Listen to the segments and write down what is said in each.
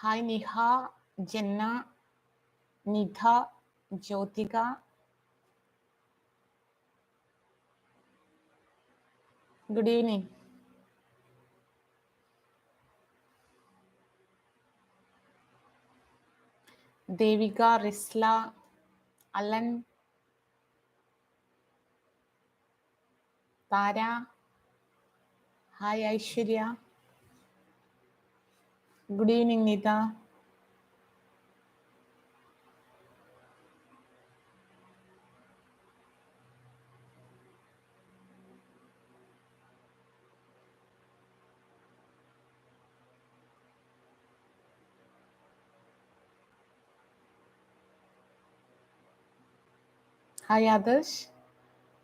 Hi Neha, Jenna, Nitha, Jyotika. Good evening. Devika, Risla, Alan, Tara. Hi Aishwarya. Good evening, Nitha. Hi others.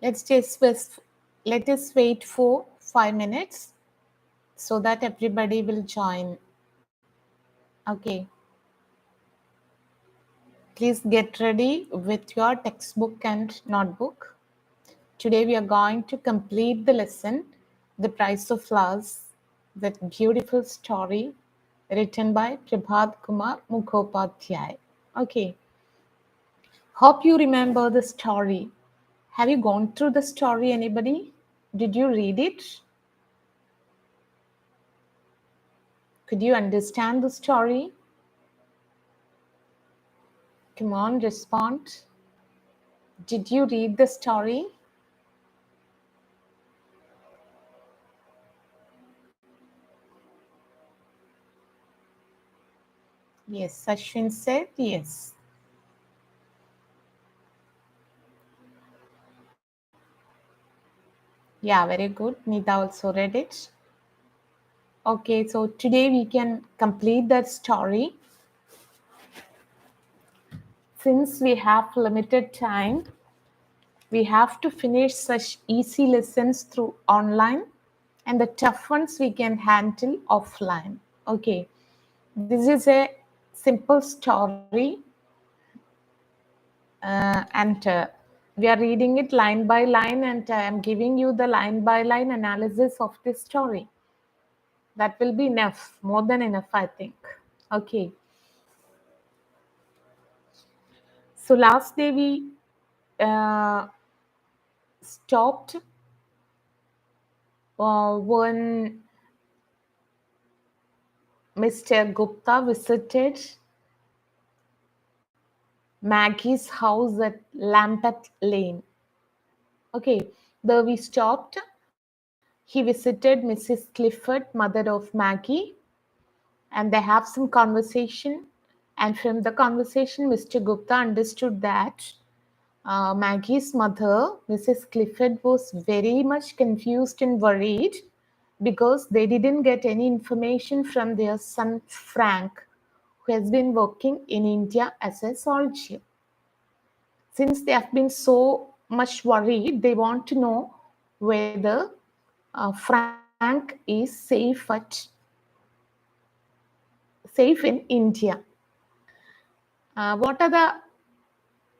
Let's just let us wait for 5 minutes so that everybody will join. Okay. Please get ready with your textbook and notebook. Today we are going to complete the lesson, The Price of Flowers, that beautiful story written by Prabhat Kumar Mukhopadhyay. Okay, hope you remember the story. Have you gone through the story, anybody? Did you read it? Could you understand the story? Come on, respond. Did you read the story? Yes, Ashwin said yes. Yeah, very good. Nita also read it. Okay, so today we can complete that story. Since we have limited time, we have to finish such easy lessons through online and the tough ones we can handle offline. Okay, this is a simple story and we are reading it line by line and I am giving you the line by line analysis of this story. That will be enough, more than enough, I think. Okay, so last day we uh, stopped when Mr. Gupta visited Maggie's house at Lambeth Lane. Okay, there we stopped. He visited Mrs. Clifford, mother of Maggie, and they have some conversation. And from the conversation, Mr. Gupta understood that Maggie's mother, Mrs. Clifford, was very much confused and worried because they didn't get any information from their son Frank, who has been working in India as a soldier. Since they have been so much worried, they want to know whether Frank is safe in India. What are the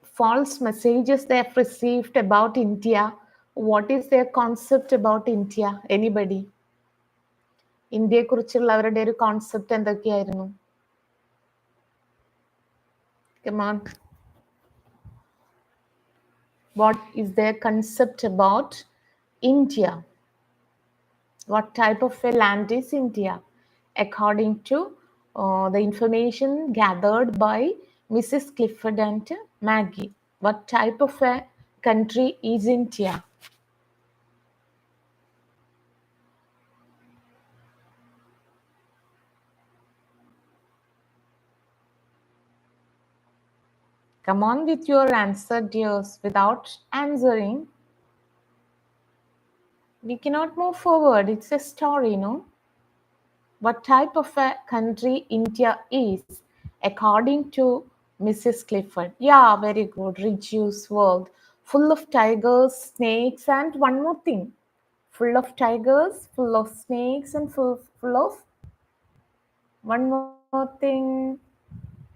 false messages they have received about India? What is their concept about India? Anybody? ഇന്ത്യയെക്കുറിച്ചുള്ള അവരുടെ ഒരു concept എന്തൊക്കെയായിരുന്നു? Come on. What is their concept about India? What type of a land is India? According to the information gathered by Mrs. Clifford and Maggie, what type of a country is India? Come on with your answer, dears. Without answering, we cannot move forward. It's a story, no? What type of a country India is, according to Mrs. Clifford? Yeah, very good. Reduce world, full of tigers, snakes, and one more thing. Full of tigers, full of snakes, and full of one more thing.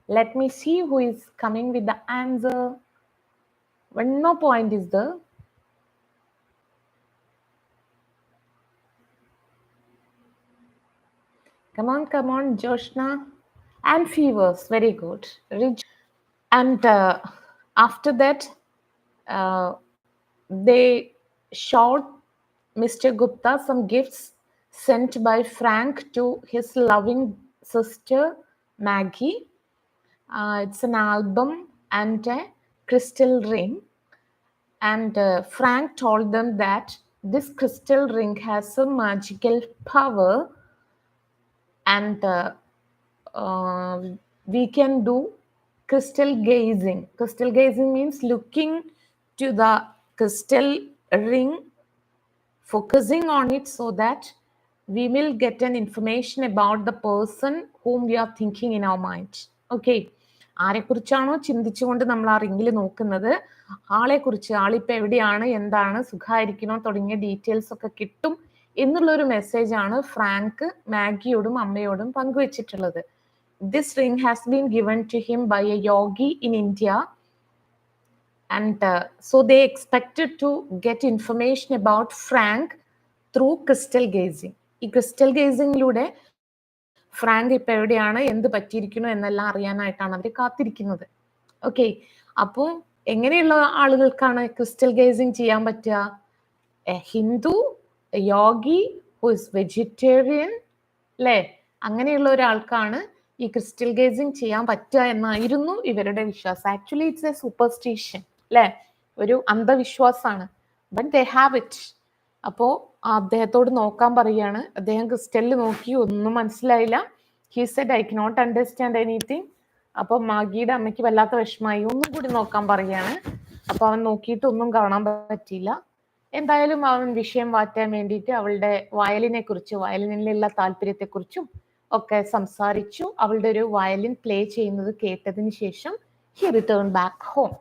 Let me see who is coming with the answer. One more point is there. Come on, Joshna. and fevers. Very good. And after that, uh, they showed Mr. Gupta some gifts sent by Frank to his loving sister Maggie. It's an album and a crystal ring. And Frank told them that this crystal ring has a magical power, and uh, we can do crystal gazing. Crystal gazing means looking to the crystal ring, focusing on it so that we will get an information about the person whom we are thinking in our mind. Okay, ആരെക്കുറിച്ചാണോ ചിന്തിച്ചുകൊണ്ട് നമ്മൾ ആ റിങ്ങിൽ നോക്കുന്നത്, ആളെക്കുറിച്ച്, ആളിപ്പോൾ എവിടെയാണ്, എന്താണ്, സുഖമായിരിക്കണോ തുടങ്ങിയ details ഒക്കെ കിട്ടും എന്നുള്ളൊരു മെസ്സേജാണ് ഫ്രാങ്ക് മാഗിയോടും അമ്മയോടും പങ്കുവച്ചിട്ടുള്ളത്. This ring has been given to him by a yogi in India, and so they expected to get information about Frank through crystal gazing. ഈ ക്രിസ്റ്റൽ ഗേസിംഗിലൂടെ ഫ്രാങ്ക് ഇപ്പൊ എവിടെയാണ്, എന്ത് പറ്റിയിരിക്കുന്നു എന്നെല്ലാം അറിയാനായിട്ടാണ് അവർ കാത്തിരിക്കുന്നത്. ഓക്കെ, അപ്പോൾ എങ്ങനെയുള്ള ആളുകൾക്കാണ് ക്രിസ്റ്റൽ ഗേസിംഗ് ചെയ്യാൻ പറ്റുക? A Hindu, Yogi who is vegetarian, അല്ലേ? അങ്ങനെയുള്ള ഒരാൾക്കാണ് ഈ ക്രിസ്റ്റൽ ഗേസിംഗ് ചെയ്യാൻ പറ്റുക എന്നായിരുന്നു ഇവരുടെ വിശ്വാസം. ആക്ച്വലി ഇറ്റ്സ് എ സൂപ്പർസ്റ്റിഷൻ, അല്ലേ? ഒരു അന്ധവിശ്വാസമാണ്. But they have it. അപ്പോൾ അദ്ദേഹത്തോട് നോക്കാൻ പറയുകയാണ്. അദ്ദേഹം ക്രിസ്റ്റലിൽ നോക്കി, ഒന്നും മനസ്സിലായില്ല. He said I cannot understand anything. അപ്പോൾ മാഗിയുടെ അമ്മയ്ക്ക് വല്ലാത്ത വിഷമായി, ഒന്നും കൂടി നോക്കാൻ പറയുകയാണ്. അപ്പോൾ അവൻ നോക്കിയിട്ട് ഒന്നും കാണാൻ പറ്റിയില്ല. എന്തായാലും അവൻ വിഷയം മാറ്റാൻ വേണ്ടിയിട്ട് അവളുടെ വയലിനിലുള്ള താല്പര്യത്തെക്കുറിച്ചും ഒക്കെ സംസാരിച്ചു. അവളുടെ ഒരു വയലിൻ പ്ലേ ചെയ്യുന്നത് കേട്ടതിന് ശേഷം he return back home.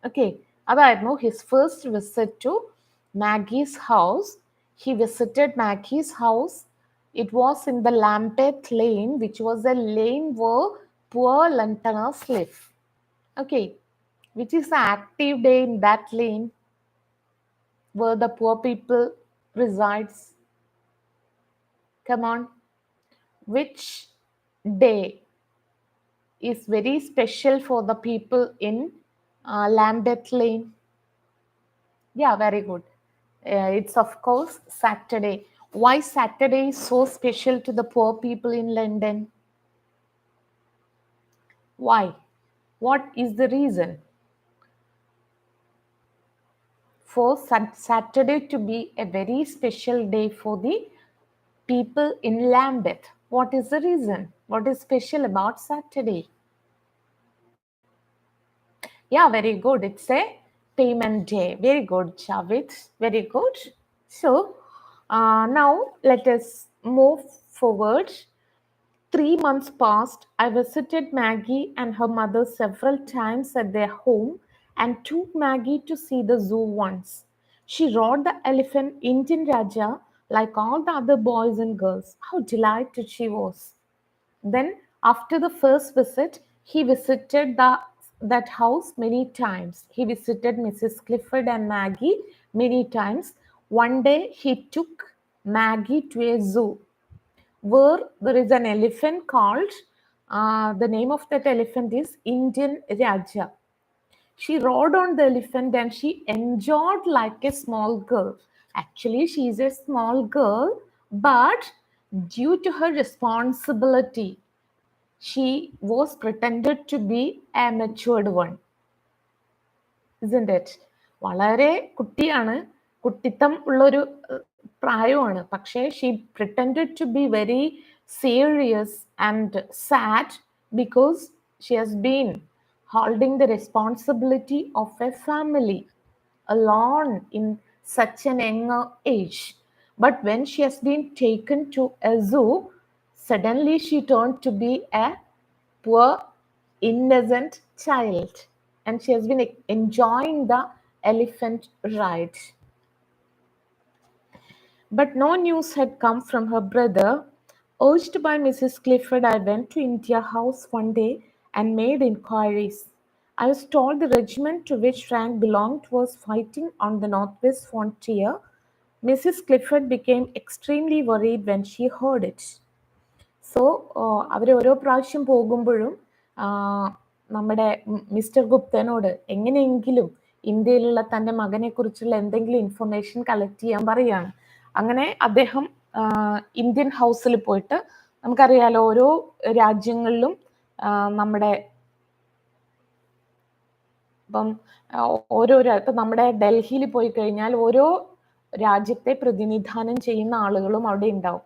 Okay, അതായിരുന്നു his first visit to Maggie's house. He visited Maggie's house. It was in the Lambeth Lane, which was a lane where poor Londoners live. Okay, which is the active day in that lane where the poor people resides? Come on, which day is very special for the people in Lambeth Lane? Yeah, very good. It's of course Saturday. Why Saturday is so special to the poor people in London? Why? What is the reason for Saturday to be a very special day for the people in Lambeth? What is the reason? What is special about Saturday? Yeah, very good. It's a payment day. Very good, Javed. Very good. So now let us move forward. 3 months passed. I visited Maggie and her mother several times at their home and took Maggie to see the zoo once. She rode the elephant Indian Raja like all the other boys and girls. How delighted she was. Then, after the first visit, he visited that house many times. He visited Mrs. Clifford and Maggie many times. One day, he took Maggie to a zoo where there is an elephant called, the name of that elephant is Indian Raja. She rode on the elephant and she enjoyed like a small girl. Actually, she is a small girl, but due to her responsibility, she was pretended to be a matured one. Isn't it? വളരെ കുട്ടിയാണ്, കുട്ടിത്തം ഉള്ളൊരു പ്രായമാണ്. പക്ഷേ she pretended to be very serious and sad because she has been holding the responsibility of a family alone in such an young age. But when she has been taken to a zoo, suddenly she turned to be a poor, innocent child, and she has been enjoying the elephant ride. But no news had come from her brother. Urged by Mrs. Clifford, I went to India House one day and made inquiries. I was told the regiment to which Frank belonged was fighting on the northwest frontier. Mrs. Clifford became extremely worried when she heard it. So അവർ ഓരോ പ്രാവശ്യം പോകുമ്പോഴും നമ്മുടെ mister ഗുപ്തനോട് എങ്ങനെയെങ്കിലും ഇന്ത്യയിലുള്ള തൻ്റെ മകനെ കുറിച്ചുള്ള എന്തെങ്കിലും ഇൻഫർമേഷൻ കളക്ട് ചെയ്യാൻ പറയുകയാണ്. അങ്ങനെ അദ്ദേഹം ഇന്ത്യൻ ഹൗസിൽ പോയിട്ട്, നമുക്കറിയാലോ ഓരോ രാജ്യങ്ങളിലും നമ്മുടെ ഇപ്പം ഇപ്പം നമ്മുടെ ഡൽഹിയിൽ പോയി കഴിഞ്ഞാൽ ഓരോ രാജ്യത്തെ പ്രതിനിധാനം ചെയ്യുന്ന ആളുകളും അവിടെ ഉണ്ടാവും.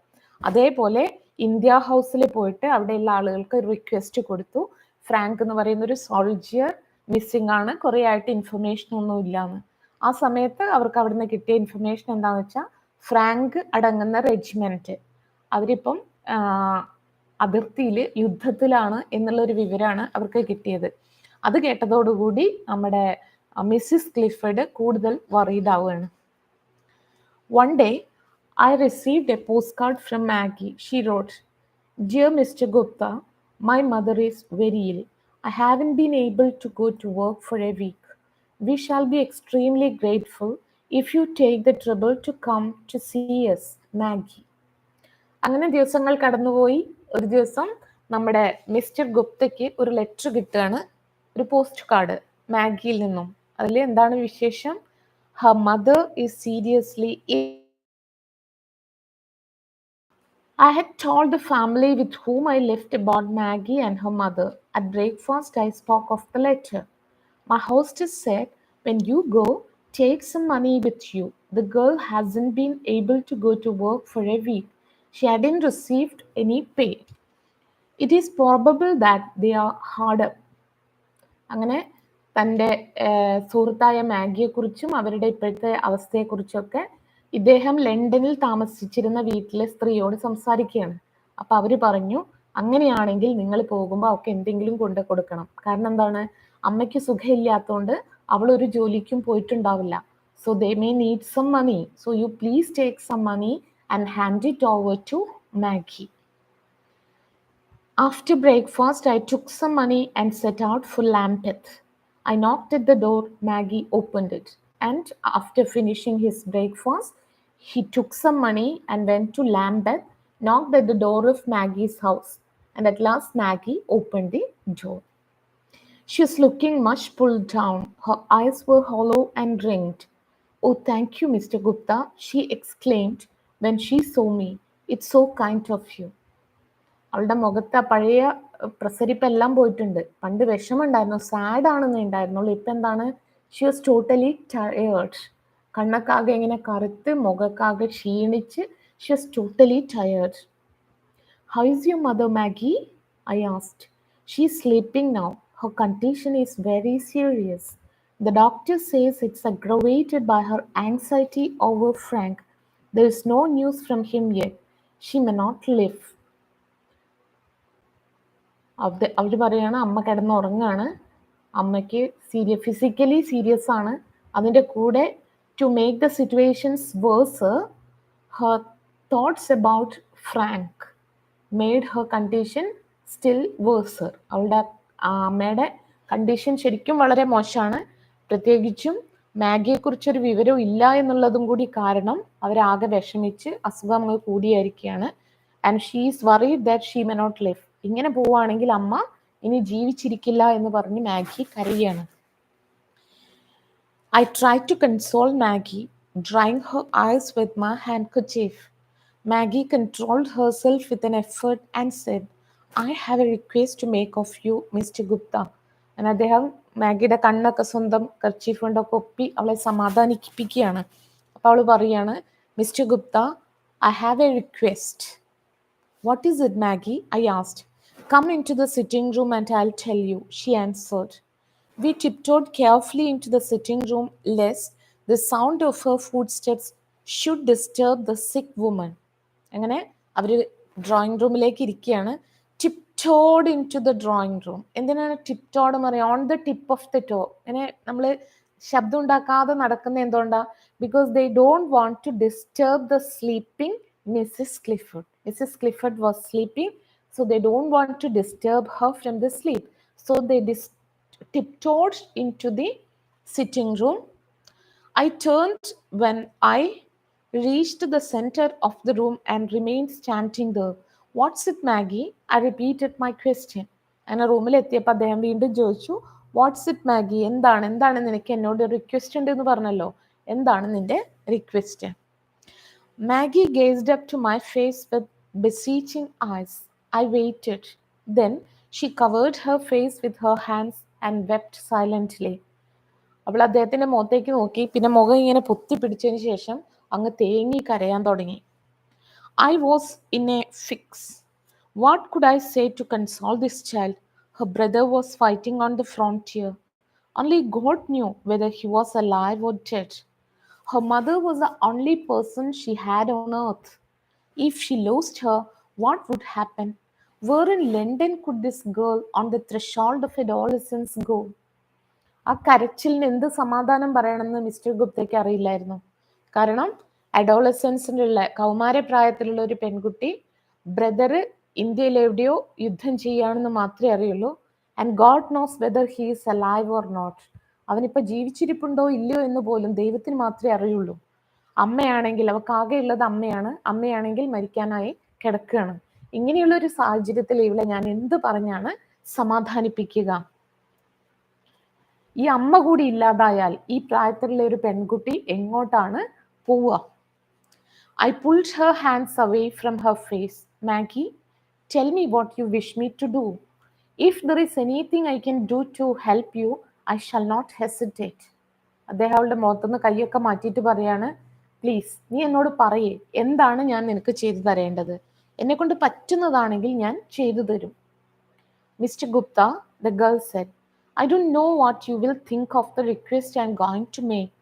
അതേപോലെ ഇന്ത്യ ഹൗസിൽ പോയിട്ട് അവിടെയുള്ള ആളുകൾക്ക് റിക്വസ്റ്റ് കൊടുത്തു, ഫ്രാങ്ക് എന്ന് പറയുന്ന ഒരു സോൾജിയർ മിസ്സിംഗ് ആണ്, കുറേ ആയിട്ട് ഇൻഫർമേഷൻ ഒന്നും ഇല്ലാന്ന്. ആ സമയത്ത് അവർക്ക് അവിടുന്ന് കിട്ടിയ ഇൻഫർമേഷൻ എന്താണെന്ന് വെച്ചാൽ ഫ്രാങ്ക് അടങ്ങുന്ന റെജിമെന്റ് അവരിപ്പം അതിർത്തിയിൽ യുദ്ധത്തിലാണ് എന്നുള്ളൊരു വിവരമാണ് അവർക്ക് കിട്ടിയത്. അത് കേട്ടതോടുകൂടി നമ്മുടെ മിസ്സിസ് ക്ലിഫർഡ് കൂടുതൽ വറീഡ് ആവുകയാണ്. One day, I received a postcard from Maggie. She wrote, "Dear Mr. Gupta, my mother is very ill. I haven't been able to go to work for a week. We shall be extremely grateful if you take the trouble to come to see us, Maggie." അങ്ങനെ ദിവസങ്ങൾ കടന്നുപോയി. ഒരു ദിവസം നമ്മുടെ mister ഗുപ്തയ്ക്ക് ഒരു letter കിട്ടുകയാണ്, ഒരു post card മാഗിയിൽ നിന്നും. അതിൽ എന്താണ് വിശേഷം? Her mother is seriously ill. I had told the family with whom I lived about Maggie and her mother. At breakfast, I spoke of the letter. My hostess said, "When you go, take some money with you. The girl hasn't been able to go to work for a week. She hadn't received any pay. It is probable that they are hard up." അങ്ങനെ തൻ്റെ സുഹൃത്തായ മാഗിയെക്കുറിച്ചും അവരുടെ ഇപ്പോഴത്തെ അവസ്ഥയെക്കുറിച്ചൊക്കെ ഇദ്ദേഹം ലണ്ടനിൽ താമസിച്ചിരുന്ന വീട്ടിലെ സ്ത്രീയോട് സംസാരിക്കുകയാണ്. അപ്പോൾ അവർ പറഞ്ഞു, അങ്ങനെയാണെങ്കിൽ നിങ്ങൾ പോകുമ്പോൾ അവൾക്ക് എന്തെങ്കിലും കൊണ്ട് കൊടുക്കണം. കാരണം എന്താണ്, അമ്മയ്ക്ക് സുഖമില്ലാത്തതുകൊണ്ട് അവൾ ഒരു ജോലിക്കും പോയിട്ടുണ്ടാവില്ല. So they may need some money. So you please take some money and hand it over to Maggie. After breakfast, I took some money and set out for Lambeth. I knocked at the door. Maggie opened it. And after finishing his breakfast, he took some money and went to Lambeth, knocked at the door of Maggie's house. And at last, Maggie opened the door. She was looking much pulled down. Her eyes were hollow and ringed. "Oh, thank you, Mr. Gupta," she exclaimed when she saw me. "It's so kind of you." അവളുടെ മുഖത്ത് പഴയ പ്രസരിപ്പെല്ലാം പോയിട്ടുണ്ട്. പണ്ട് വിഷമുണ്ടായിരുന്നു, sad ആണെന്നേ ഉണ്ടായിരുന്നുള്ളൂ. ഇപ്പം എന്താണ്, she was totally tired. കണ്ണൊക്കാകെ ഇങ്ങനെ കറുത്ത്, മുഖക്കാകെ ക്ഷീണിച്ച്, she was totally tired. "How is your mother, Maggie?" I asked. "She is sleeping now. Her condition is very serious. The doctor says it's aggravated by her anxiety over Frank. There is no news from him yet. She may not live." അവർ പറയാണ്, അമ്മ കിടന്നുറങ്ങാണ്, അമ്മയ്ക്ക് physically serious ആണ്. അതിൻ്റെ കൂടെ to make the situations worse, her thoughts about Frank made her condition still worser. അവളുടെ അമ്മയുടെ കണ്ടീഷൻ ശരിക്കും വളരെ മോശമാണ്. പ്രത്യേകിച്ചും മാഗിയെക്കുറിച്ചൊരു വിവരം ഇല്ല എന്നുള്ളതും കൂടി കാരണം അവരാകെ വിഷമിച്ച് അസുഖങ്ങൾ കൂടിയായിരിക്കുകയാണ്. And she is worried that she may not live. ഇങ്ങനെ പോവുകയാണെങ്കിൽ അമ്മ ഇനി ജീവിച്ചിരിക്കില്ല എന്ന് പറഞ്ഞ് മാഗി കരയാണ്. I tried to console Maggie, drying her eyes with my handkerchief. Maggie controlled herself with an effort and said, "I have a request to make of you, Mr. Gupta." And അദ്ദേഹം മാഗിയുടെ കണ്ണൊക്കെ സ്വന്തം kerchief കൊണ്ടൊക്കെ ഒപ്പി അവളെ സമാധാനിപ്പിക്കുകയാണ്. അപ്പോൾ അവൾ പറയാണ്, "mister Gupta, I have a request." "What is it, Maggie?" I asked. "Come into the sitting room and I'll tell you," she answered. We tiptoed carefully into the sitting room lest the sound of her footsteps should disturb the sick woman. അങ്ങനെ അവർ drawing റൂമിലേക്ക് ഇരിക്കുകയാണ്. Tiptoed into the drawing room. എന്തിനാണ് tiptoed എന്ന് പറയുക? On the tip of the toe. അങ്ങനെ നമ്മൾ ശബ്ദം ഉണ്ടാക്കാതെ നടക്കുന്ന എന്തുകൊണ്ടാണ്? Because they don't want to disturb the sleeping Mrs. Clifford. Mrs. Clifford was sleeping, so they don't want to disturb her from the sleep. So they tiptoed into the sitting room. I turned when I reached the center of the room and remained standing there, what's it Maggi? I repeated my question. അങ്ങനെ റൂമിലെത്തിയപ്പോൾ അദ്ദേഹം വീണ്ടും ചോദിച്ചു, what's it Maggi? എന്താണ് നിനക്ക് എന്നോട് request ഉണ്ട് എന്ന് പറഞ്ഞല്ലോ, എന്താണ് നിന്റെ request? Maggie gazed up to my face with beseeching eyes. I waited. Then she covered her face with her hands and wept silently. അവൾ അദ്ദേഹത്തിന്റെ മുഖത്തേക്ക് നോക്കി, പിന്നെ മുഖം ഇങ്ങനെ പൊത്തിപ്പിടിച്ചതിന് ശേഷം അങ്ങ് തേങ്ങി കരയാൻ തുടങ്ങി. I was in a fix. What could I say to console this child? Her brother was fighting on the frontier. Only God knew whether he was alive or dead. Her mother was the only person she had on earth. If she lost her, what would happen? Where in London could this girl on the threshold of adolescence go? ആ കരച്ചിലിന് എന്ത് സമാധാനം പറയണമെന്ന് mister ഗുപ്തയ്ക്ക് അറിയില്ലായിരുന്നു. കാരണം അഡോളസൻസിലുള്ള കൗമാരപ്രായത്തിലുള്ള ഒരു പെൺകുട്ടി, brother ഇന്ത്യയിൽ എവിടെയോ യുദ്ധം ചെയ്യുകയാണെന്ന് മാത്രമേ അറിയുള്ളൂ. And God knows whether he is alive or not. അവനിപ്പോൾ ജീവിച്ചിരിപ്പുണ്ടോ ഇല്ലയോ എന്ന് പോലും ദൈവത്തിന് മാത്രമേ അറിയുള്ളൂ. അമ്മയാണെങ്കിൽ അവൾക്കാകെയുള്ളത് അമ്മയാണ്, അമ്മയാണെങ്കിൽ മരിക്കാനായി കിടക്കുകയാണ്. ഇങ്ങനെയുള്ള ഒരു സാഹചര്യത്തിൽ ഇവളെ ഞാൻ എന്ത് പറഞ്ഞാണ് സമാധാനിപ്പിക്കുക? ഈ അമ്മ കൂടി ഇല്ലാതായാൽ ഈ പ്രായത്തിലുള്ള ഒരു പെൺകുട്ടി എങ്ങോട്ടാണ് പോവുക? I pulled her hands away from her face. Maggie, tell me what you wish me to do. If there is anything I can do to help you, I shall not hesitate. അദ്ദേഹം അവളുടെ മുഖത്തുനിന്ന് കൈയൊക്കെ മാറ്റിയിട്ട് പറയാണ്, please നീ എന്നോട് പറയേ, എന്താണ് ഞാൻ നിനക്ക് ചെയ്തു തരേണ്ടത്? എന്നെ കൊണ്ട് പറ്റുന്നതാണെങ്കിൽ ഞാൻ ചെയ്തു തരും. Mr. Gupta, the girl said, I don't know what you will think of the request I am going to make.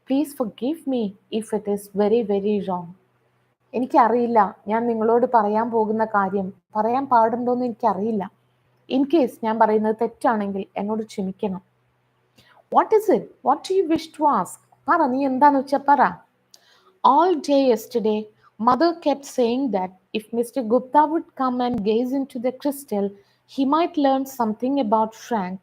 Please forgive me if it is very, very wrong. എനിക്കറിയില്ല ഞാൻ നിങ്ങളോട് പറയാൻ പോകുന്ന കാര്യം പറയാൻ പാടുണ്ടോയെന്ന് എനിക്കറിയില്ല. ഇൻ കേസ് ഞാൻ പറയുന്നത് തെറ്റാണെങ്കിൽ എന്നോട് ക്ഷമിക്കണം. What is it? What do you wish to ask? പറ, നീ എന്താന്ന് വെച്ചാൽ പറ. All day yesterday, Mother kept saying that if Mr. Gupta would come and gaze into the crystal, he might learn something about Frank.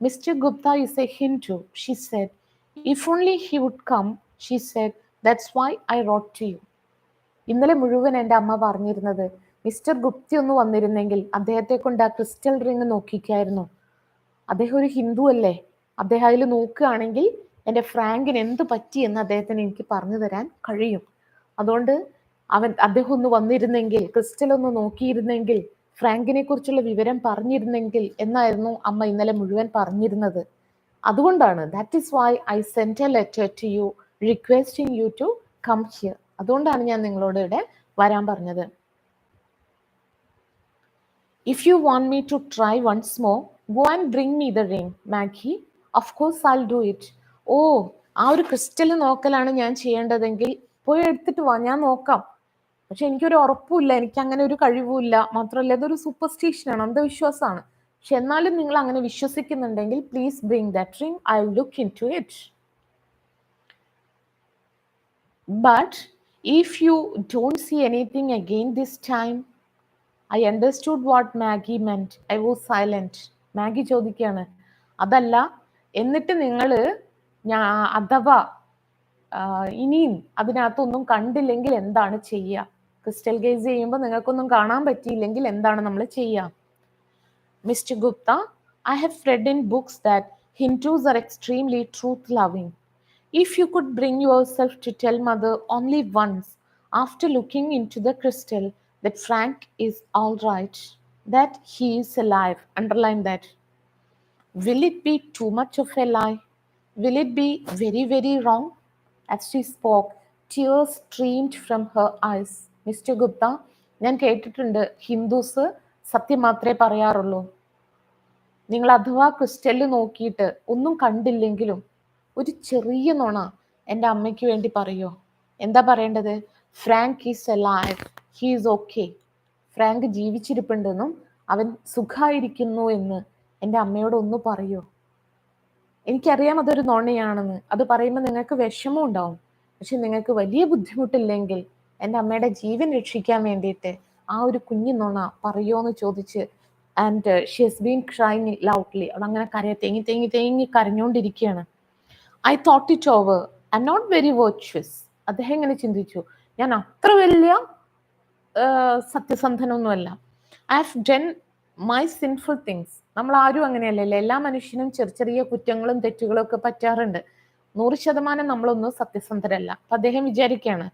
Mr. Gupta is a Hindu, she said. If only he would come, she said. That's why I wrote to you. ഇന്നലെ മുഴുവൻ എൻ്റെ അമ്മ പറഞ്ഞിരുന്നത്, mister Gupti ഒന്ന് വന്നിരുന്നെങ്കിൽ അദ്ദേഹത്തെ കൊണ്ട് ആ ക്രിസ്റ്റൽ റിങ് നോക്കിക്കായിരുന്നു. അദ്ദേഹം ഒരു ഹിന്ദു അല്ലേ, അദ്ദേഹം അതിൽ നോക്കുകയാണെങ്കിൽ എൻ്റെ ഫ്രാങ്കിന് എന്ത് പറ്റിയെന്ന് അദ്ദേഹത്തിന് എനിക്ക് പറഞ്ഞു തരാൻ കഴിയും. അതുകൊണ്ട് അദ്ദേഹം ഒന്ന് വന്നിരുന്നെങ്കിൽ, ക്രിസ്റ്റൽ ഒന്ന് നോക്കിയിരുന്നെങ്കിൽ, ഫ്രാങ്കിനെ കുറിച്ചുള്ള വിവരം പറഞ്ഞിരുന്നെങ്കിൽ എന്നായിരുന്നു അമ്മ ഇന്നലെ മുഴുവൻ പറഞ്ഞിരുന്നത്. അതുകൊണ്ടാണ്, that is why I sent a letter to you requesting you to come here. അതുകൊണ്ടാണ് ഞാൻ നിങ്ങളോട് ഇവിടെ വരാൻ പറഞ്ഞത്. If you want me to try once more, go and bring me the ring, Maggie. Of course I'll do it. ഓ, ആ ഒരു crystal നോക്കലാണ് ഞാൻ ചെയ്യേണ്ടതെങ്കിൽ പോയി എടുത്തിട്ട് വാ, ഞാൻ നോക്കാം. പക്ഷെ എനിക്കൊരു ഉറപ്പുമില്ല, എനിക്ക് അങ്ങനെ ഒരു കഴിവുമില്ല. മാത്രമല്ല ഇതൊരു സൂപ്പർസ്റ്റിഷനാണ്, അന്ധവിശ്വാസമാണ്. പക്ഷെ എന്നാലും നിങ്ങൾ അങ്ങനെ വിശ്വസിക്കുന്നുണ്ടെങ്കിൽ please bring that ring, I will look into it. But if you don't see anything again this time, I understood what Maggie meant. I was silent. Maggi ചോദിക്കുകയാണ്, അതല്ല എന്നിട്ട് നിങ്ങൾ അഥവാ ഇനിയും അതിനകത്തൊന്നും കണ്ടില്ലെങ്കിൽ എന്താണ് ചെയ്യുക? ക്രിസ്റ്റൽ ഗേസ് ചെയ്യുമ്പോൾ നിങ്ങൾക്കൊന്നും കാണാൻ പറ്റിയില്ലെങ്കിൽ എന്താണ് നമ്മൾ ചെയ്യുക? Mr. Gupta, I have read in books that Hindus are extremely truth-loving. If you could bring yourself to tell Mother only once after looking into the crystal that Frank is all right, that he is alive, underline that. Will it be too much of a lie? Will it be very, very wrong? As she spoke, tears streamed from her eyes. Mr. Gupta, ഞാൻ കേട്ടിട്ടുണ്ട് Hindus സത്യം മാത്രമേ പറയാറുള്ളൂ. നിങ്ങൾ അഥവാ ക്രിസ്റ്റലിൽ നോക്കിയിട്ട് ഒന്നും കണ്ടില്ലെങ്കിലും ഒരു ചെറിയ നുണ എൻ്റെ അമ്മയ്ക്ക് വേണ്ടി പറയോ? എന്താ പറയേണ്ടത്? Frank is alive, he is okay. Frank ജീവിച്ചിരിപ്പുണ്ടെന്നും അവൻ സുഖമായിരിക്കുന്നു എന്ന് എൻ്റെ അമ്മയോട് ഒന്ന് പറയോ? എനിക്കറിയാം അതൊരു നുണയാണെന്ന്. അത് പറയുമ്പോൾ നിങ്ങൾക്ക് വിഷമം ഉണ്ടാവും. പക്ഷെ നിങ്ങൾക്ക് വലിയ ബുദ്ധിമുട്ടില്ലെങ്കിൽ എൻ്റെ അമ്മയുടെ ജീവൻ രക്ഷിക്കാൻ വേണ്ടിയിട്ട് ആ ഒരു കുഞ്ഞു നുണ പറയോ എന്ന് ചോദിച്ച്, and she has been crying loudly. അവളങ്ങനെ തേങ്ങി തേങ്ങി തേങ്ങി കരഞ്ഞുകൊണ്ടിരിക്കുകയാണ്. I thought it over. I'm not very virtuous. അദ്ദേഹം ഇങ്ങനെ ചിന്തിച്ചു, ഞാൻ അത്ര വലിയ സത്യസന്ധനൊന്നുമല്ല. I have done my sinful things. നമ്മൾ ആരും അങ്ങനെയല്ലല്ലോ. എല്ലാ മനുഷ്യനും ചെറിയ ചെറിയ കുറ്റങ്ങളും തെറ്റുകളും ഒക്കെ പറ്റാറുണ്ട്. 100% നമ്മളൊന്നും സത്യസന്ധരല്ല. അപ്പൊ അദ്ദേഹം വിചാരിക്കുകയാണ്,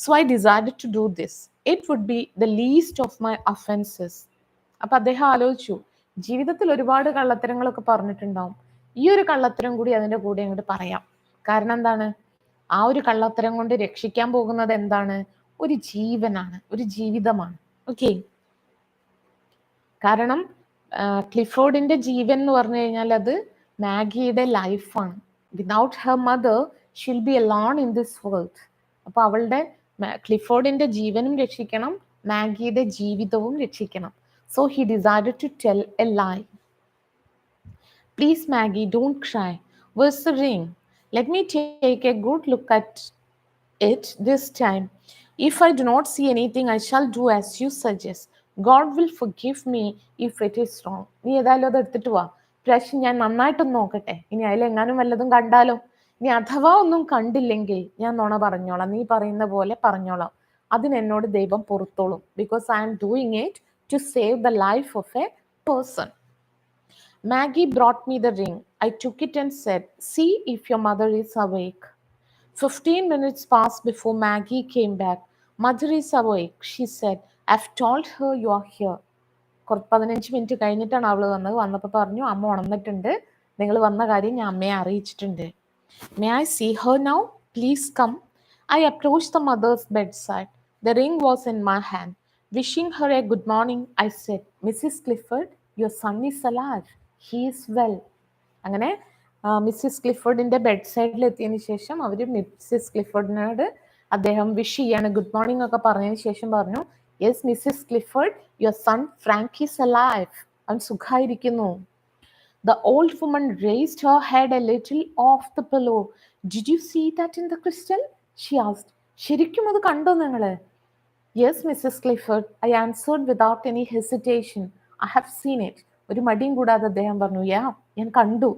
so I decided to do this. It would be the least of my offences. അപ്പൊ അദ്ദേഹം ആലോചിച്ചു, ജീവിതത്തിൽ ഒരുപാട് കള്ളത്തരങ്ങളൊക്കെ പറഞ്ഞിട്ടുണ്ടാവും, ഈ ഒരു കള്ളത്തരം കൂടി അതിന്റെ കൂടെ അങ്ങോട്ട് പറയാം. കാരണം എന്താണ്? ആ ഒരു കള്ളത്തരം കൊണ്ട് രക്ഷിക്കാൻ പോകുന്നത് എന്താണ്? ഒരു ജീവനാണ്, ഒരു ജീവിതമാണ്. ഓക്കെ. കാരണം ക്ലിഫോർഡിന്റെ ജീവൻ എന്ന് പറഞ്ഞു കഴിഞ്ഞാൽ അത് മാഗിയുടെ ലൈഫാണ്. Without her mother she'll be alone in this world. അപ്പൊ അവളുടെ ക്ലിഫോർഡിന്റെ ജീവനും രക്ഷിക്കണം, മാഗിയുടെ ജീവിതവും രക്ഷിക്കണം. So he decided to tell a lie. Please, Maggie, don't cry. Where's the ring? Let me take a good look at it this time. If I do not see anything, I shall do as you suggest. God will forgive me if it is wrong. നീ ഏതായാലും അത് എടുത്തിട്ട് വാ. പ്രാവശ്യം ഞാൻ നന്നായിട്ടൊന്ന് നോക്കട്ടെ. ഇനി അതിലെങ്ങാനും വല്ലതും കണ്ടാലോ? ഇനി അഥവാ ഒന്നും കണ്ടില്ലെങ്കിൽ ഞാൻ നുണ പറഞ്ഞോളാം. നീ പറയുന്ന പോലെ പറഞ്ഞോളാം. അതിനെന്നോട് ദൈവം പൊറുത്തോളും. Because I am doing it to save the life of a person. Maggie brought me the ring. I took it and said, see if your mother is awake. 15 minutes passed before Maggie came back. Mother is awake, she said. I've told her you are here. 15 minute കഴിഞ്ഞിട്ടാണ് അവൾ വന്നത്. വന്നപ്പോൾ പറഞ്ഞു, അമ്മ ഉണർന്നിട്ടുണ്ട്, നിങ്ങൾ വന്ന കാര്യം ഞാൻ അമ്മയെ അറിയിച്ചിട്ടുണ്ട്. May I see her now? Please come. I approached the mother's bedside. The ring was in my hand. Wishing her a good morning, I said, Mrs. Clifford, your son is alive. He is well. അങ്ങനെ Mrs ക്ലിഫോർഡിന്റെ bed സൈഡിൽ എത്തിയതിനു ശേഷം അവർ Mrs ക്ലിഫോർഡിനോട് അദ്ദേഹം wish ചെയ്യാണ്, good morning ഒക്കെ പറഞ്ഞതിന് ശേഷം പറഞ്ഞു, yes Mrs Clifford, your sun Frank is alive. അവൻ സുഖായിരിക്കുന്നു. The old woman raised her head a little off the pillow. Did you see that in the crystal? She asked. ശരിക്കും അത് കണ്ടോ നിങ്ങള്? Yes, Mrs. Clifford, I answered without any hesitation. I have seen it. ഒരു മടിയും കൂടാതെ അദ്ദേഹം പറഞ്ഞു, യാ, ഞാൻ കണ്ടു.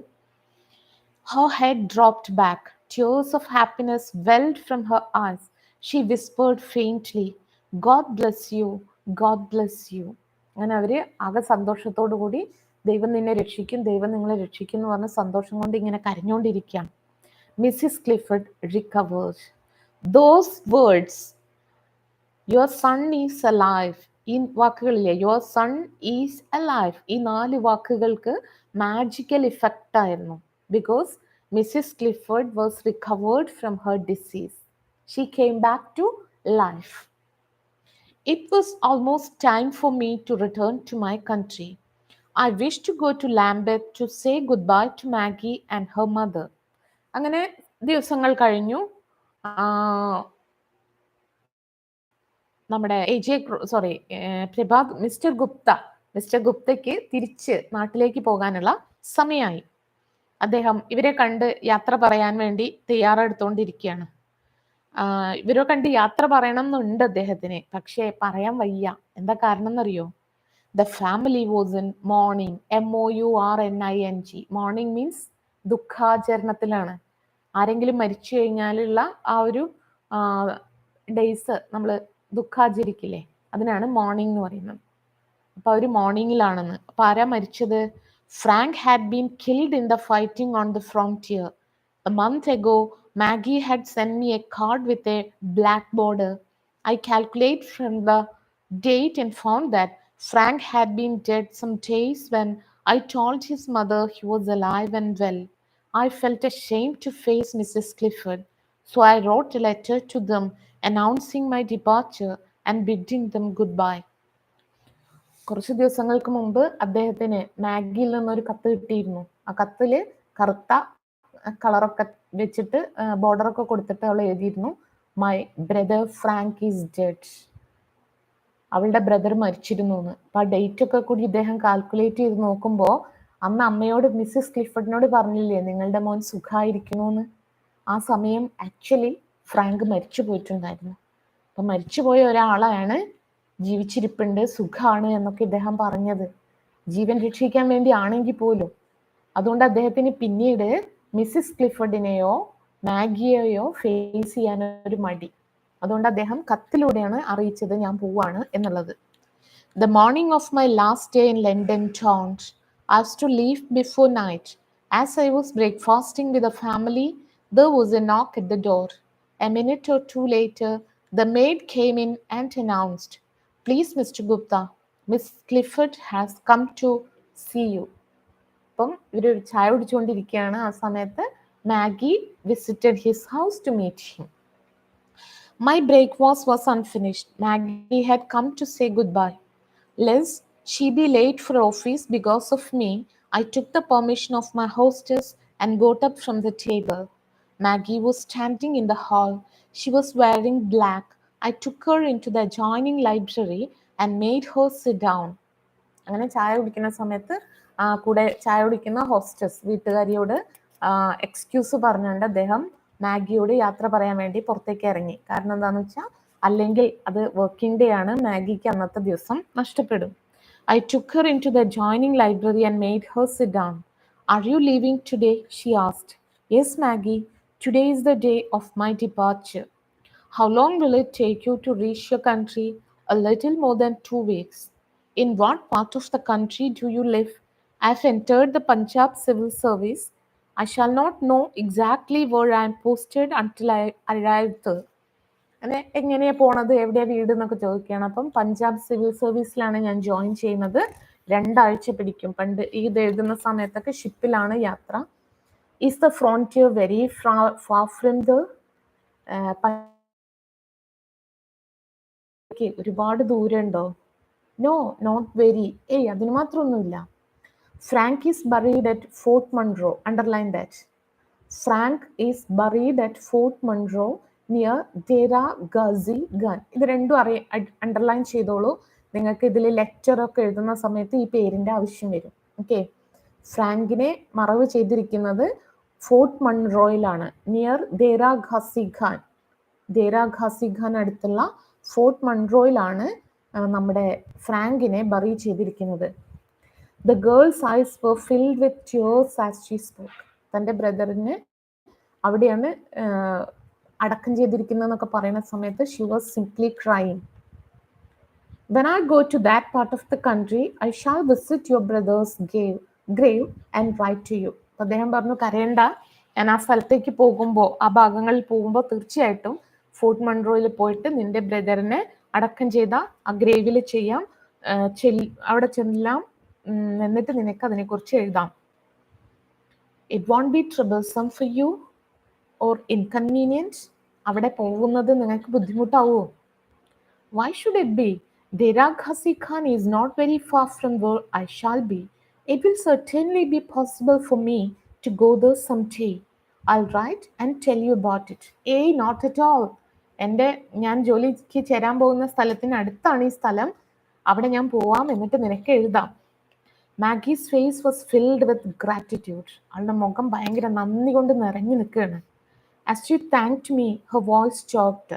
Her head dropped back. Tears of happiness welled from her eyes. She whispered faintly, God bless you, God bless you. അങ്ങനെ അവര് ആകെ സന്തോഷത്തോടു കൂടി ദൈവം നിന്നെ രക്ഷിക്കും, ദൈവം നിങ്ങളെ രക്ഷിക്കും എന്ന് പറഞ്ഞ സന്തോഷം കൊണ്ട് ഇങ്ങനെ കരഞ്ഞുകൊണ്ടിരിക്കുകയാണ്. Mrs Clifford recovered. Those words, your son is alive, ഈ വാക്കുകളില്ലേ, യുവർ സൺ ഈസ് അലൈവ്, ഈ 4 വാക്കുകൾക്ക് മാജിക്കൽ ഇഫക്റ്റ് ആയിരുന്നു. Because Mrs Clifford was recovered from her disease. She came back to life. It was almost time for me to return to my country. I wished to go to Lambeth to say goodbye to Maggie and her mother. അങ്ങനെ ദിവസങ്ങൾ കഴിഞ്ഞു. നമ്മുടെ mister ഗുപ്തയ്ക്ക് തിരിച്ച് നാട്ടിലേക്ക് പോകാനുള്ള സമയമായി. അദ്ദേഹം ഇവരെ കണ്ട് യാത്ര പറയാൻ വേണ്ടി തയ്യാറെടുത്തുകൊണ്ടിരിക്കുകയാണ്. ഇവരെ കണ്ട് യാത്ര പറയണം എന്നുണ്ട് അദ്ദേഹത്തിന്, പക്ഷേ പറയാൻ വയ്യ. എന്താ കാരണം എന്നറിയോ? The family was in mourning. MOURNING. Mourning means ദുഃഖാചരണത്തിലാണ്. ആരെങ്കിലും മരിച്ചു കഴിഞ്ഞാലുള്ള ആ ഒരു ഡേയ്സ് നമ്മൾ ദുഃഖാചരിക്കില്ലേ, അതിനാണ് മോർണിംഗ് എന്ന് പറയുന്നത്. അപ്പൊ അവര് മോർണിംഗിലാണെന്ന്. അപ്പൊ ആരാ മരിച്ചത്? Frank had been killed in the fighting on the frontier. A month ago, Maggie had sent me a card with a black border. I calculated from the date and found that Frank had been dead some days when I told his mother he was alive and well. I felt ashamed to face Mrs. Clifford, so I wrote a letter to them announcing my departure and bidding them goodbye. കുറച്ച് ദിവസങ്ങൾക്ക് മുമ്പ് അദ്ദേഹത്തിന് മാഗിയിൽ നിന്നൊരു കത്ത് കിട്ടിയിരുന്നു. ആ കത്തില് കറുത്ത കളറൊക്കെ വെച്ചിട്ട് ബോർഡറൊക്കെ കൊടുത്തിട്ട് അവൾ എഴുതിയിരുന്നു, my brother Frank is dead. അവളുടെ ബ്രദർ മരിച്ചിരുന്നു എന്ന്. അപ്പൊ ആ ഡേറ്റ് ഒക്കെ കൂടി ഇദ്ദേഹം കാൽക്കുലേറ്റ് ചെയ്ത് നോക്കുമ്പോൾ അന്ന് അമ്മയോട് മിസ്സിസ് ക്ലിഫർഡിനോട് പറഞ്ഞില്ലേ നിങ്ങളുടെ മോൻ സുഖമായിരിക്കണോന്ന്, ആ സമയം ആക്ച്വലി ഫ്രാങ്ക് മരിച്ചു പോയിട്ടുണ്ടായിരുന്നു. അപ്പൊ മരിച്ചുപോയ ഒരാളാണ് ജീവിച്ചിരിപ്പുണ്ട്, സുഖാണ് എന്നൊക്കെ ഇദ്ദേഹം പറഞ്ഞത്. ജീവൻ രക്ഷിക്കാൻ വേണ്ടി ആണെങ്കിൽ പോലും. അതുകൊണ്ട് അദ്ദേഹത്തിന് പിന്നീട് മിസ്സിസ് ക്ലിഫർഡിനെയോ മാഗിയെയോ ഫേസ് ചെയ്യാനൊരു മടി. അതുകൊണ്ട് അദ്ദേഹം കത്തിലൂടെയാണ് അറിയിച്ചത് ഞാൻ പോവാണ് എന്നുള്ളത്. The morning of my last day in London town, I was to leave before night. As I was breakfasting with the family, there was a knock at the door. A minute or two later, the maid came in and announced, "Please, Mr. Gupta, Miss Clifford has come to see you." അപ്പം ഇവർ ചായ കുടിച്ചുകൊണ്ടിരിക്കുകയാണ്. ആ സമയത്ത് Maggi visited his house to meet him. My breakfast was unfinished. Maggie had come to say goodbye. Lest she be late for office because of me, I took the permission of my hostess and got up from the table. Maggie was standing in the hall. She was wearing black. I took her into the adjoining library and made her sit down. അങ്ങനെ ചായ കുടിക്കുന്ന സമയത്ത് കൂടെ ചായ കുടിക്കുന്ന hostess വീട്ടുകാരിയോട് excuse പറഞ്ഞുകൊണ്ട് അദ്ദേഹം മാഗിയോട് യാത്ര പറയാൻ വേണ്ടി പുറത്തേക്ക് ഇറങ്ങി. കാരണം എന്താണെന്ന് വെച്ചാൽ അല്ലെങ്കിൽ അത് വർക്കിംഗ് ഡേ ആണ്, മാഗിക്ക് അന്നത്തെ ദിവസം നഷ്ടപ്പെടും. I took her into the adjoining library and made her sit down. "Are you leaving today?" she asked. "Yes, Maggie. Today is the day of my departure." "How long will it take you to reach your country?" "A little more than 2 weeks." "In what part of the country do you live?" "I've entered the Punjab Civil Service. I shall not know exactly where I am posted until I arrive there." അങ്ങനെ എങ്ങനെയാ പോണത്, എവിടെയാ വീട് എന്നൊക്കെ ചോദിക്കുകയാണ്. അപ്പം Punjab civil സർവീസിലാണ് ഞാൻ join ചെയ്യുന്നത്, 2 ആഴ്ച പിടിക്കും. പണ്ട് ഇത് എഴുതുന്ന സമയത്തൊക്കെ ഷിപ്പിലാണ് യാത്ര. "Is the frontier very far from there?" ഒരുപാട് ദൂരമുണ്ടോ? "No, not very." അതിന് മാത്രമൊന്നുമില്ല. "Frank is buried at Fort Monroe." Underline that. Frank is buried at Fort Monroe near Dera Ghazi Khan. ഇത് രണ്ടും അണ്ടർലൈൻ ചെയ്തോളൂ. നിങ്ങൾക്ക് ഇതിൽ ലെക്ചർ ഒക്കെ എഴുതുന്ന സമയത്ത് ഈ പേരിന്റെ ആവശ്യം വരും. ഓക്കെ, ഫ്രാങ്കിനെ മറവ് ചെയ്തിരിക്കുന്നത് ഫോർട്ട് മൺറോയിലാണ്, നിയർ ദേര ഘാസി ഖാൻ. ദേര ഘാസി ഖാൻ അടുത്തുള്ള ഫോർട്ട് മൺറോയിലാണ് നമ്മുടെ ഫ്രാങ്കിനെ ബറി ചെയ്തിരിക്കുന്നത്. The girl's eyes were filled with tears as she spoke. തൻ്റെ ബ്രദറിന് അവിടെയാണ് അടക്കം ചെയ്തിരിക്കുന്നതെന്നൊക്കെ പറയുന്ന സമയത്ത് she was simply crying. "When I go to that part of the country, I shall visit your brother's grave and write to you." അദ്ദേഹം പറഞ്ഞു, കരയണ്ട, ഞാൻ ആ സ്ഥലത്തേക്ക് പോകുമ്പോൾ, ആ ഭാഗങ്ങളിൽ പോകുമ്പോൾ തീർച്ചയായിട്ടും ഫോർട്ട് മൺറോയിൽ പോയിട്ട് നിന്റെ ബ്രദറിനെ അടക്കം ചെയ്ത ആ ഗ്രേവിൽ ചെയ്യാം, അവിടെ ചെല്ലാം, എന്നിട്ട് നിനക്ക് അതിനെക്കുറിച്ച് എഴുതാം. "It won't be troublesome for you or inconvenient?" അവിടെ പോകുന്നത് നിങ്ങൾക്ക് ബുദ്ധിമുട്ടാവോ? "Why should it be? Dera Ghasi Khan is not very far from where I shall be. It will certainly be possible for me to go there someday. I'll write and tell you about it." Not at all. ഞാൻ ജോലിക്ക് ചേരാൻ പോകുന്ന സ്ഥലത്തിന് അടുത്താണ് ഈ സ്ഥലം, അവിടെ ഞാൻ പോവാം, എന്നിട്ട് നിനക്ക് എഴുതാം. Maggie's face was filled with gratitude. അവളുടെ മുഖം ഭയങ്കര നന്ദി കൊണ്ട് നിറഞ്ഞു നിൽക്കുകയാണ്. As she thanked me, her voice choked.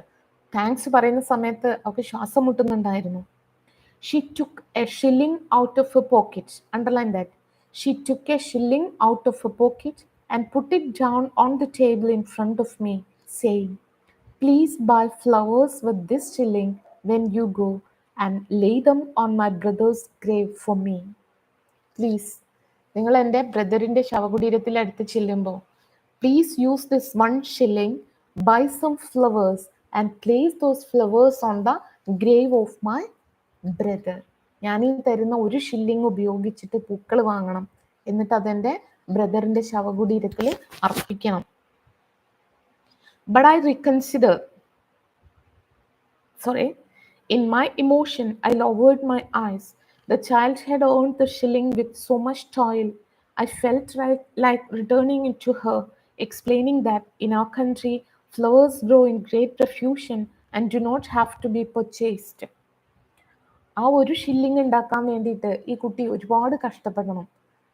Thanks പറയുന്ന സമയത്ത് അവൾക്ക് ശ്വാസം മുട്ടുന്നുണ്ടായിരുന്നു. She took a shilling out of her pocket. Underline that. She took a shilling out of her pocket and put it down on the table in front of me, saying, "Please buy flowers with this shilling when you go and lay them on my brother's grave for me." Please, നിങ്ങൾ എൻ്റെ ബ്രദറിൻ്റെ ശവകുടീരത്തിൽ അടുത്ത് ചെല്ലുമ്പോൾ please use this 1 shilling, buy some flowers and place those flowers on the grave of my brother. ഞാൻ ഈ തരുന്ന 1 shilling ഉപയോഗിച്ചിട്ട് പൂക്കൾ വാങ്ങണം, എന്നിട്ട് അതെൻ്റെ ബ്രദറിൻ്റെ ശവകുടീരത്തിൽ അർപ്പിക്കണം. But I reconsider. In my emotion, I lowered my eyes. The child had earned the shilling with so much toil. I felt like returning it to her, explaining that in our country, flowers grow in great profusion and do not have to be purchased. ആ 1 shilling ഉണ്ടാക്കാൻ വേണ്ടിയിട്ട് ഈ കുട്ടി ഒരുപാട് കഷ്ടപ്പെടണം.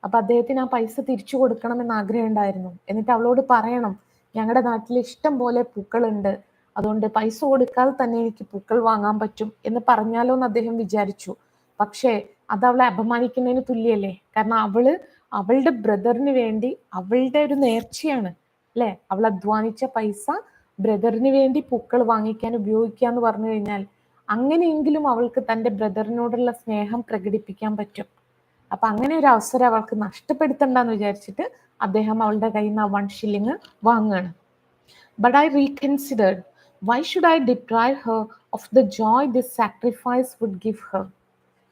അപ്പം അദ്ദേഹത്തിന് ആ പൈസ തിരിച്ചു കൊടുക്കണമെന്ന് ആഗ്രഹം ഉണ്ടായിരുന്നു. എന്നിട്ട് അവളോട് പറയണം, ഞങ്ങളുടെ നാട്ടിൽ ഇഷ്ടം പോലെ പൂക്കളുണ്ട്, അതുകൊണ്ട് പൈസ കൊടുക്കാതെ തന്നെ എനിക്ക് പൂക്കൾ വാങ്ങാൻ പറ്റും എന്ന് പറഞ്ഞാലോ എന്ന് അദ്ദേഹം വിചാരിച്ചു. പക്ഷേ അത് അവളെ അപമാനിക്കുന്നതിന് തുല്യല്ലേ? കാരണം അവളുടെ ബ്രദറിന് വേണ്ടി അവളുടെ ഒരു നേർച്ചയാണ് അല്ലേ, അവൾ അധ്വാനിച്ച പൈസ ബ്രദറിന് വേണ്ടി പൂക്കൾ വാങ്ങിക്കാൻ ഉപയോഗിക്കുക എന്ന് പറഞ്ഞു കഴിഞ്ഞാൽ അങ്ങനെയെങ്കിലും അവൾക്ക് തൻ്റെ ബ്രദറിനോടുള്ള സ്നേഹം പ്രകടിപ്പിക്കാൻ പറ്റും. അപ്പൊ അങ്ങനെ ഒരു അവസരം അവൾക്ക് നഷ്ടപ്പെടുത്തണ്ടെന്ന് വിചാരിച്ചിട്ട് അദ്ദേഹം അവളുടെ കയ്യിൽ നിന്ന് 1 shilling വാങ്ങുകയാണ്. But I reconsidered. Why should I deprive her of the joy this sacrifice would give her?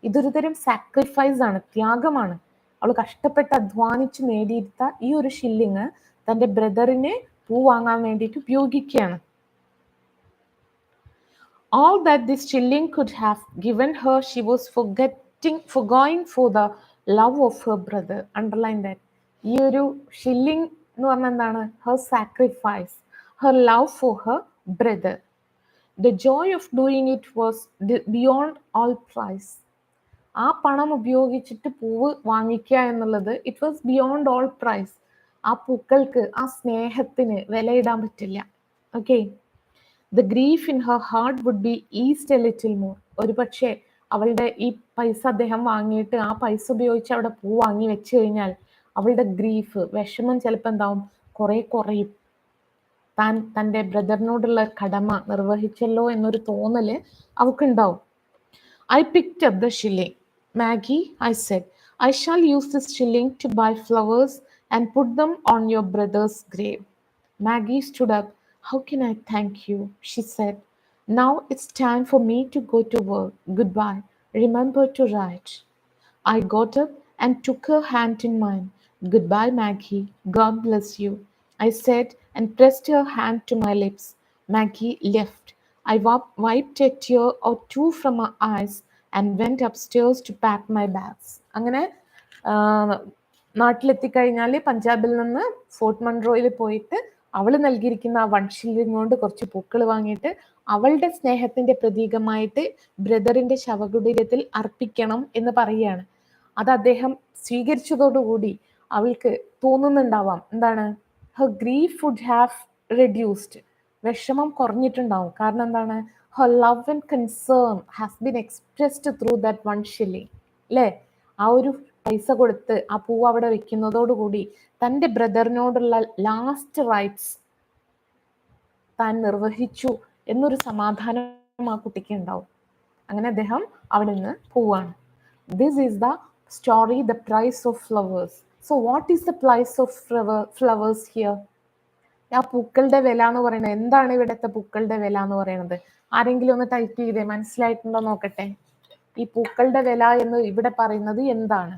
ഇതൊരു തരം സാക്രിഫൈസ് ആണ്, ത്യാഗമാണ്. അവൾ കഷ്ടപ്പെട്ട് അധ്വാനിച്ച് നേടിയെടുത്ത ഈ ഒരു ഷില്ലിങ് തൻ്റെ ബ്രദറിനെ പൂ വാങ്ങാൻ വേണ്ടിയിട്ട് ഉപയോഗിക്കുകയാണ്. All that this shilling could have given her, she was forgoing for the love of her brother. Underline that. ഈ ഒരു ഷില്ലിങ് എന്ന് പറഞ്ഞാൽ എന്താണ്? Her sacrifice, her love for her brother. The joy of doing it was beyond all price. ആ പണം ഉപയോഗിച്ചിട്ട് പൂവ് വാങ്ങിക്കുക എന്നുള്ളത് it was beyond all price. ആ പൂക്കൾക്ക്, ആ സ്നേഹത്തിന് വിലയിടാൻ പറ്റില്ല. Okay. The grief in her heart would be eased a little more. ഒരു പക്ഷേ അവളുടെ ഈ പൈസ അദ്ദേഹം വാങ്ങിയിട്ട് ആ പൈസ ഉപയോഗിച്ച് അവിടെ പൂ വാങ്ങി വെച്ച് കഴിഞ്ഞാൽ അവളുടെ ഗ്രീഫ്, വിഷമം ചിലപ്പോൾ എന്താവും, കുറെ കുറയും. താൻ തൻ്റെ ബ്രദറിനോടുള്ള കടമ നിർവഹിച്ചല്ലോ എന്നൊരു തോന്നല് അവൾക്കുണ്ടാവും. I picked up the shilling. Maggie, I said, I shall use this shilling to buy flowers and put them on your brother's grave. Maggie stood up. How can I thank you? She said. Now it's time for me to go to work. Goodbye. Remember to write. I got up and took her hand in mine. Goodbye, Maggie. God bless you, I said and pressed her hand to my lips. Maggie left. I wiped a tear or two from her eyes and went upstairs to pack my bags. അങ്ങനെ നാട്ടിലെത്തിക്കഴിഞ്ഞാൽ പഞ്ചാബിൽ നിന്ന് fort മൺട്രോയിൽ പോയിട്ട് അവൾ നൽകിയിരിക്കുന്ന ആ 1 shilling കൊണ്ട് കുറച്ച് പൂക്കൾ വാങ്ങിയിട്ട് അവളുടെ സ്നേഹത്തിന്റെ പ്രതീകമായിട്ട് ബ്രദറിന്റെ ശവകുടീരത്തിൽ അർപ്പിക്കണം എന്ന് പറയുകയാണ്. അത് അദ്ദേഹം സ്വീകരിച്ചതോടുകൂടി അവൾക്ക് തോന്നുന്നുണ്ടാവാം, എന്താണ്, her grief would have reduced. വിഷമം കുറഞ്ഞിട്ടുണ്ടാവും. കാരണം എന്താണ്, her love and concern has been expressed through that 1 shilling. അല്ലേ? ആ ഒരു പൈസ കൊടുത്ത് ആ പൂവ് അവിടെ വെക്കുന്നതോടുകൂടി തൻ്റെ ബ്രദറിനോടുള്ള ലാസ്റ്റ് റൈറ്റ്സ് താൻ നിർവഹിച്ചു എന്നൊരു സമാധാനം ആ കുട്ടിക്ക് ഉണ്ടാവും. അങ്ങനെ അദ്ദേഹം അവിടെ നിന്ന് പോവാണ്. This is the story, The Price of Flowers. So what is the price of flowers here? ആ പൂക്കളുടെ വില എന്ന് പറയുന്നത് എന്താണ്? ഇവിടുത്തെ പൂക്കളുടെ വില എന്ന് പറയുന്നത് ആരെങ്കിലും ഒന്ന് ടൈപ്പ് ചെയ്തേ, മനസ്സിലായിട്ടുണ്ടോ നോക്കട്ടെ. ഈ പൂക്കളുടെ വില എന്ന് ഇവിടെ പറയുന്നത് എന്താണ്?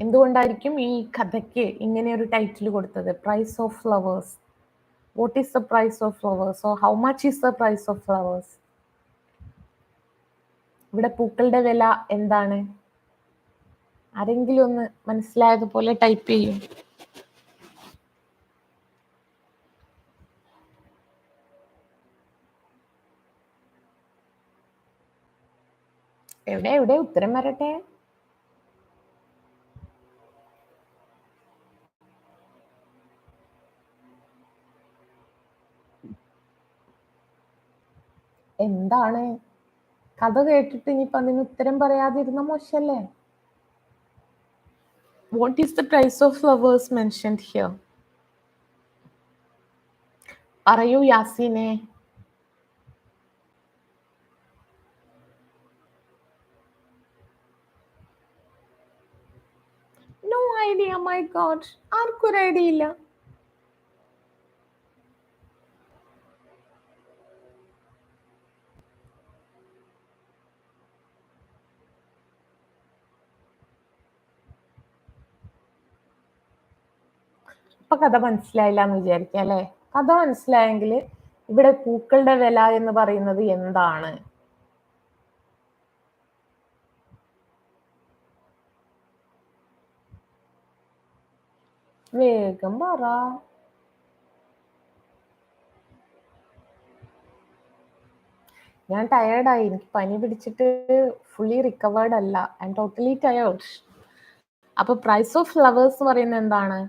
എന്തുകൊണ്ടായിരിക്കും ഈ കഥയ്ക്ക് ഇങ്ങനെ ഒരു ടൈറ്റിൽ കൊടുത്തത്? Price of flowers. What is the price of flowers? Or how much is the price of flowers? ഇവിടെ പൂക്കളുടെ വില എന്താണ്? ആരെങ്കിലും ഒന്ന് മനസ്സിലായതുപോലെ ടൈപ്പ് ചെയ്യും. എവിടെ ഉത്തരം വരട്ടെ. എന്താണ്? കഥ കേട്ടിട്ട് ഇനിയിപ്പോ അതിന് ഉത്തരം പറയാതിരുന്ന മോശല്ലേ? What is the price of flowers mentioned here? പറയൂ യാസീനെ. No idea, my God. ആർക്കും ഒരു ഐഡിയ ഇല്ല. ഇപ്പൊ കഥ മനസ്സിലായില്ല എന്ന് വിചാരിക്കാം അല്ലെ? കഥ മനസ്സിലായെങ്കിൽ ഇവിടെ പൂക്കളുടെ വില എന്ന് പറയുന്നത് എന്താണ്? വേഗം പറ. ഞാൻ ടയേർഡായി, എനിക്ക് പനി പിടിച്ചിട്ട് ഫുള്ളി റിക്കവേർഡ് അല്ല. I am totally tired. അപ്പൊ പ്രൈസ് ഓഫ് ഫ്ലവേഴ്സ് എന്ന് പറയുന്നത് എന്താണ്?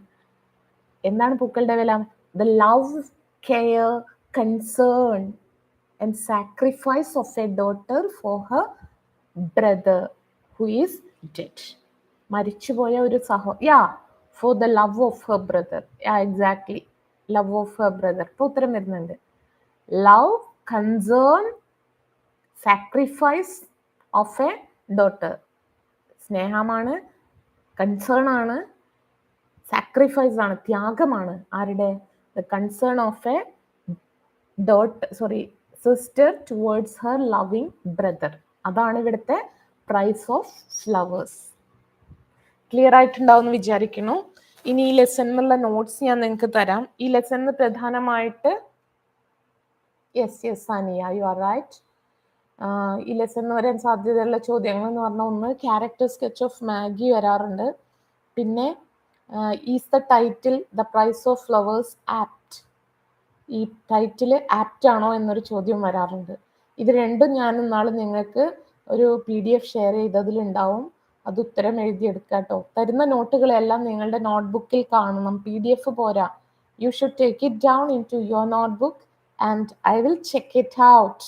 എന്താണ് പൂക്കളുടെ വില? The love, care, concern and sacrifice of A daughter for her brother who is dead. മരിച്ചുപോയ ഒരു for the love of her brother. Exactly. Love of her brother. ഇപ്പോൾ ഉത്തരം വരുന്നുണ്ട്. Love, concern, sacrifice of a daughter. സ്നേഹമാണ്, concern ആണ്, sacrifice ആണ്, ത്യാഗമാണ്. ആരുടെ? The concern of a sister towards her loving brother. അതാണ് ഇവിടുത്തെ പ്രൈസ് ഓഫ് ഫ്ലവേഴ്സ്. ക്ലിയർ ആയിട്ടുണ്ടാവും എന്ന് വിചാരിക്കുന്നു. ഇനി ഈ ലെസണിലുള്ള നോട്ട്സ് ഞാൻ നിങ്ങൾക്ക് തരാം. ഈ ലെസണിൽ പ്രധാനമായിട്ട് സാനിയ, യു ആർ റൈറ്റ്. ഈ ലെസണിൽ വരാൻ സാധ്യതയുള്ള ചോദ്യങ്ങൾ എന്ന് പറഞ്ഞാൽ, ഒന്ന് ക്യാരക്ടർ സ്കെച്ച് ഓഫ് മാഗി വരാറുണ്ട്. പിന്നെ is the title the price of flowers apt, ഈ ടൈറ്റിൽ ആപ്റ്റ് ആണോ എന്നൊരു ചോദ്യം വരാറുണ്ട്. ഇത് രണ്ടും ഞാൻ ഇന്നാൾ നിങ്ങൾക്ക് ഒരു PDF ഷെയർ ചെയ്തതിലുണ്ടാവും. അത് ഉത്തരം എഴുതിയെടുക്കുക കേട്ടോ. തരുന്ന നോട്ടുകളെല്ലാം നിങ്ങളുടെ നോട്ട്ബുക്കിൽ കാണണം. PDF പോരാ. You should take it down in to your notebook and I will check it out.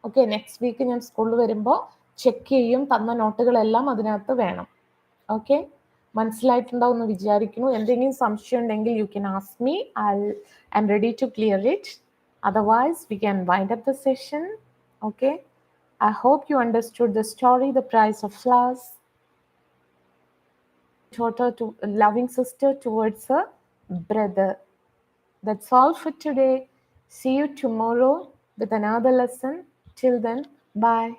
Okay, next week ഞാൻ സ്കൂളിൽ വരുമ്പോൾ ചെക്ക് ചെയ്യും. തന്ന നോട്ടുകളെല്ലാം അതിനകത്ത് വേണം. ഓക്കെ, മനസ്സിലായിട്ടുണ്ടാവും എന്ന് വിചാരിക്കുന്നു. എന്തെങ്കിലും സംശയം ഉണ്ടെങ്കിൽ you can ask me. I am ready to clear it. Otherwise, we can wind up the session. Okay, I hope you understood the story, The Price of Flowers. Daughter to a loving sister towards her brother. That's all for today. See you tomorrow with another lesson. Till then, bye.